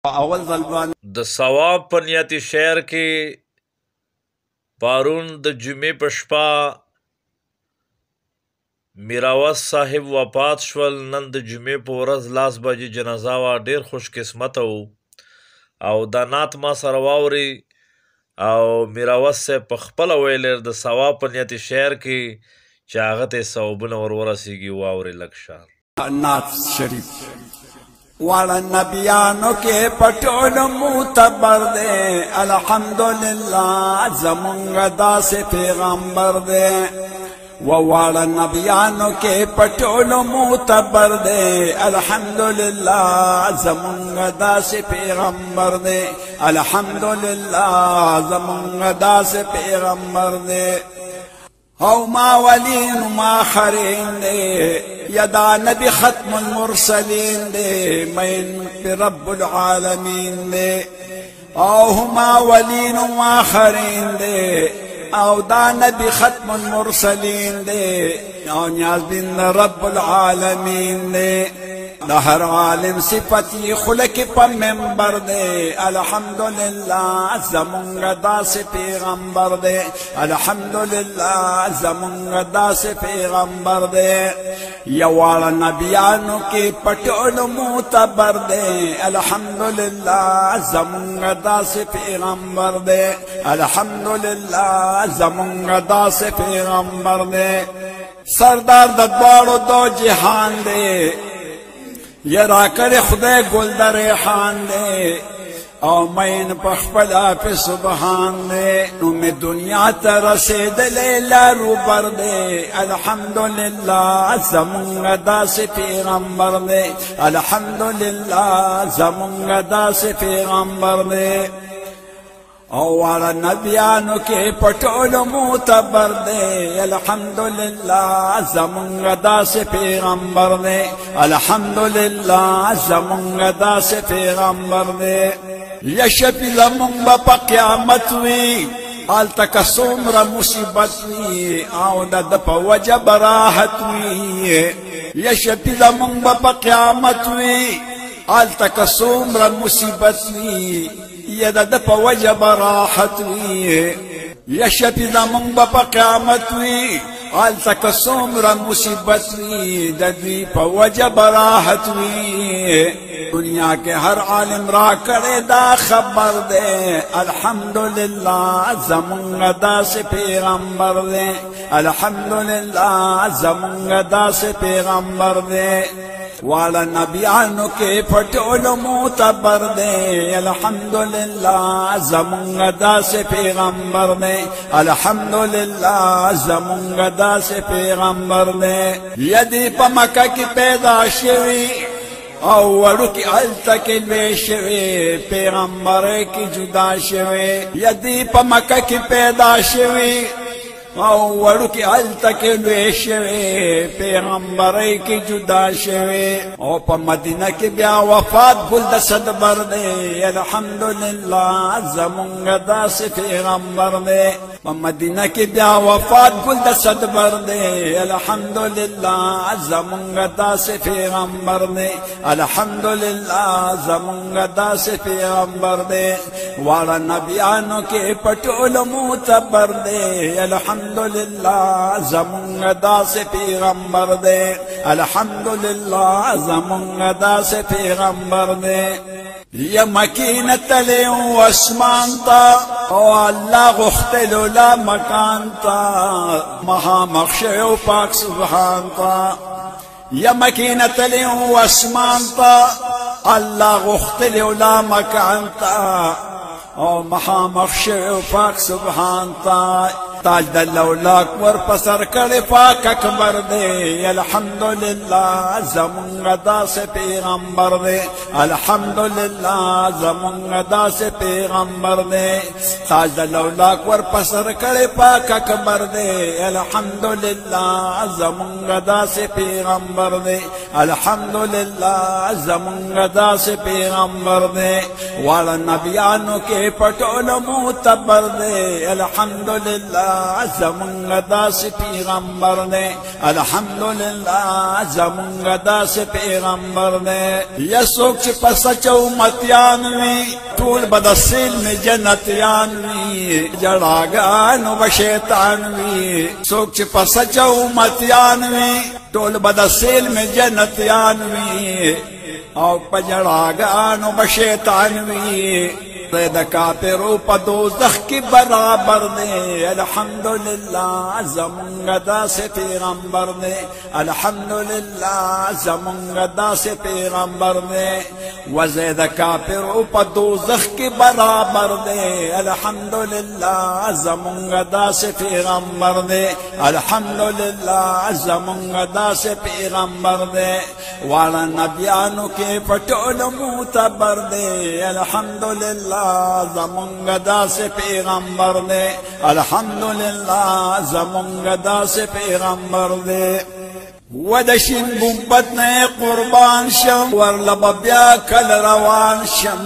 اول ځل باندې د ثواب په نیت شعر کې پارون د جمعې په شپه میراوس صاحب وفات شول. نن د جمعې په ورځ 10 بجې جنازه وه. ډېر خوش قسمته و او دا نعت ما سره واوري او میراوس صاحب په خپله ویلی د ثواب په نیت شعر کې چې هغه ته ثوابونه ور ورسېږي. واوري لږ شعر نعت شریف والا نبیانو کے پٹول معتبر دے الحمدللہ زمونږ داسې پیغمبر دے والا نبیانو کے پٹول معتبر دے الحمدللہ زمونږ داسې پیغمبر دے الحمدللہ زمونږ داسې پیغمبر دے او ما ولین ما خرین دے یدا نبی ختم المرسلین دے مین پی رب العالمین دے او ما ولین ما خرین دے او دا نبی ختم المرسلین دے او نیاز بن رب العالمین دے دا ہر عالم صفتی خلق پا منبر دے الحمدللہ زمونږ داسې پیغمبر دے الحمدللہ زمونږ داسې پیغمبر دے یوال نبیانو کې پټول معتبر دے الحمدللہ زمونږ داسې پیغمبر دے الحمدللہ زمونږ داسې پیغمبر دے سردار د دواړو دو جهان دے یرا کر خدای گل در ریحان دے او مین پخپلا پی سبحان دے نوم دنیا تر رسیدلے لارو بر دے الحمدللہ زمونږ داسې پیغمبر دے الحمدللہ زمونږ داسې پیغمبر دے او والا نبیانو کے پٹول معتبر دے الحمدللہ زمونږ داسې پیغمبر دے الحمدللہ زمونږ داسې پیغمبر دے یشپی زمونږ به په قیامت وی هلته که څومره مصیبت وی او د ده په وجه به راحت وی یشپی زمونږ به په قیامت وی هلته که څومره مصیبت وی یا د په وجه به راحت وي یا شپې زمونږ به په قیامت وي هلته که څومره مصیبت وي د دوی په وجه به راحت وي دنیا کې هر عالم را کړی دا خبر دی الحمدللہ زمونږ داسې پیغمبر دی الحمدللہ زمونږ داسې پیغمبر دی والا نبیانو کے پٹول معتبر دے الحمدللہ زمونږ داسې پیغمبر دے الحمدللہ زمونږ داسې پیغمبر دے یدی په مکه کې پیدا شوی او وړوکی هلته کې لوی شوی پیغمبر کې جدا شوی یدی په مکه کې پیدا شوی او وړوکی هلته کې لوی شوی پیغمبرۍ کې جدا شوی او په مدینه کې بیا وفات ګل د صدبر دی الحمدللہ زمونږ داسې پیغمبر دی په مدینه کې بیا وفات ګل د صدبر دی الحمدللہ زمونږ داسې پیغمبر دی الحمدللہ زمونږ داسې پیغمبر دی واړه نبیانو کې پټول معتبر دی الحمدللہ زمونږ داسې پیغمبر دی الحمدللہ زمونږ داسې پیغمبر دی یا مکینه تلی و اسمان تا او الله غختلو لا مکان تا مخامخ شوی پاک سبحان تا یا مکینه تلی و اسمان تا الله غختلو لا مکان تا او مخامخ شوی پاک سبحان تا تاج د لولاک ور پسر کړي پاک اکبر دی الحمدللہ زمونږ داسې پیغمبر دی الحمدللہ زمونږ داسې پیغمبر دی تاج د لولاک ور پسر کړي پاک اکبر دی الحمدللہ زمونږ داسې پیغمبر دی الحمدللہ زمونږ داسې پیغمبر دی واړه نبیانو کې پټول معتبر دی الحمدللہ زمونږ داسې پیغمبر دی الحمدللہ زمونږ داسې پیغمبر دی یا څوک چې په سچو امتیان وي ټول به د سلم جنتیان وي جړاګانو به شیطان وي څوک چې په سچو امتیان وي ټول به د سلم جنتیان وي او په جړاګانو به شیطان وي د کافرو په دوزخ کې برابر دی الحمدللہ زمونږ داسې پیغمبر دی الحمدللہ زمونږ داسې پیغمبر دی وزه د کافرو په دوزخ کې برابر دی الحمدللہ زمونږ داسې پیغمبر دی الحمدللہ زمونږ داسې پیغمبر دی واړه نبیانو کې پټول معتبر دی الحمدللہ زمونږ داسې پیغمبر دی الحمدللہ زمونږ داسې پیغمبر دی و د شین ګمبد نه قربان شم ورله به بیا کله روان شم